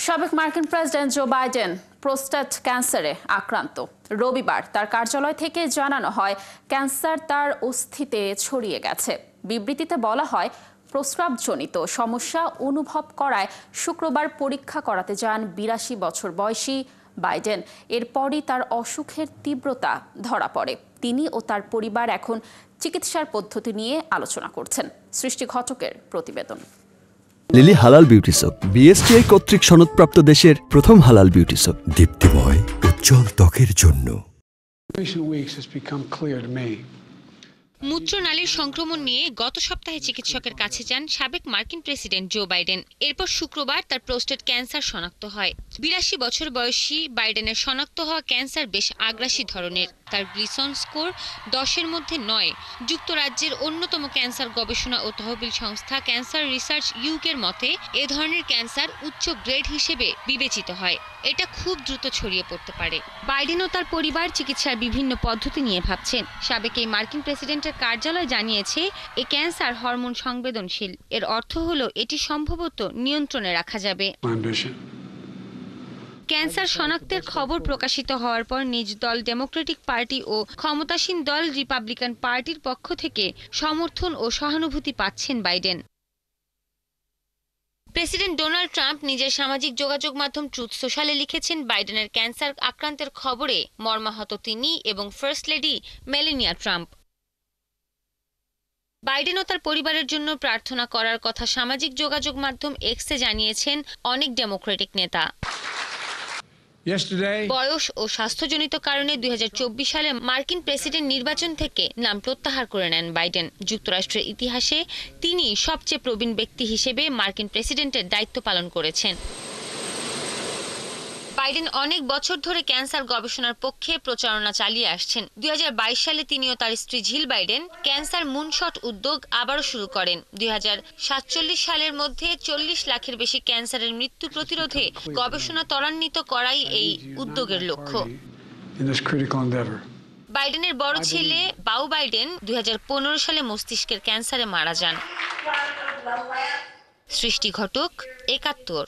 সাবেক মার্কিন president Joe Biden prostate ক্যান্সারে আক্রান্ত। রবিবার তার কার্যালয় থেকে জানানো হয় ক্যান্সার তার অস্থিতে ছড়িয়ে গেছে। বিবৃতিতে বলা হয়, প্রস্রাবজনিত সমস্যা অনুভব করায় শুক্রবার পরীক্ষা করাতে যান ৮২ বছর বয়সী বাইডেন। এরপরই তার অসুখের তীব্রতা ধরা পড়ে। তিনি ও তার পরিবার এখন চিকিৎসার পদ্ধতি নিয়ে আলোচনা করছেন। সৃষ্টি ঘটকের প্রতিবেদন। লিলি হালাল বিউটি সোপ, বিএসটিআই কর্তৃক সনদপ্রাপ্ত দেশের প্রথম হালাল বিউটি সোপ। দীপ্তিময় উজ্জ্বল ত্বকের জন্য। মূত্রনালীর সংক্রমণ নিয়ে গত সপ্তাহে চিকিৎসকের কাছে যান সাবেক মার্কিন প্রেসিডেন্ট জো বাইডেন। এরপর শুক্রবার তার প্রোস্টেট ক্যান্সার শনাক্ত হয়। ৮২ বছর বয়সী বাইডেনের শনাক্ত হওয়া ক্যান্সার বেশ আগ্রাসী ধরনের। তার গ্লিসন স্কোর 10-এর মধ্যে 9। যুক্তরাজ্যের অন্যতম ক্যান্সার গবেষণা ও তহবিল সংস্থা ক্যান্সার রিসার্চ ইউকের মতে এ ধরনের ক্যান্সার উচ্চ গ্রেড হিসেবে বিবেচিত হয়। এটা খুব দ্রুত ছড়িয়ে পড়তে পারে। বাইডেন ও তার পরিবার চিকিৎসার বিভিন্ন পদ্ধতি নিয়ে ভাবছেন। সাবেক এই মার্কিন প্রেসিডেন্টের কার্যালয় জানিয়েছে, এই ক্যান্সার হরমোন সংবেদনশীল। এর অর্থ হলো এটি সম্ভবত নিয়ন্ত্রণে রাখা যাবে। ক্যান্সার শনাক্তের খবর প্রকাশিত হওয়ার পর নিজ দল ডেমোক্রেটিক পার্টি ও ক্ষমতাসীন দল রিপাবলিকান পার্টির পক্ষ থেকে সমর্থন ও সহানুভূতি পাচ্ছেন বাইডেন। প্রেসিডেন্ট ডোনাল্ড ট্রাম্প নিজের সামাজিক যোগাযোগ মাধ্যম ট্রুথ সোশ্যালে লিখেছেন, বাইডেনের ক্যান্সার আক্রান্তের খবরে মর্মাহত তিনি এবং first lady Melania Trump. Biden ও তার পরিবারের জন্য প্রার্থনা করার কথা সামাজিক যোগাযোগ মাধ্যম এক্সে জানিয়েছেন অনেক ডেমোক্রেটিক নেতা। বয়স ও স্বাস্থ্যজনিত কারণে 2024 সালে মার্কিন প্রেসিডেন্ট নির্বাচন থেকে নাম প্রত্যাহার করে নেন বাইডেন। যুক্তরাষ্ট্রের ইতিহাসে তিনি সবচেয়ে প্রবীণ ব্যক্তি হিসেবে মার্কিন প্রেসিডেন্টের দায়িত্ব পালন করেছেন। বাইডেন অনেক বছর ধরে ক্যান্সার গবেষণার পক্ষে প্রচারণা চালিয়ে আসছেন। 2022 সালে তিনি ও তার স্ত্রী জিল বাইডেন ক্যান্সার মুনশট উদ্যোগ আবারও শুরু করেন। 2047 সালের মধ্যে 40 লাখের বেশি ক্যান্সারের মৃত্যু প্রতিরোধে গবেষণা ত্বরান্বিত করাই এই উদ্যোগের লক্ষ্য। বাইডেনের বড় ছেলে বাউ বাইডেন 2015 সালে মস্তিষ্কের ক্যান্সারে মারা যান। সৃষ্টি ঘটক, 71।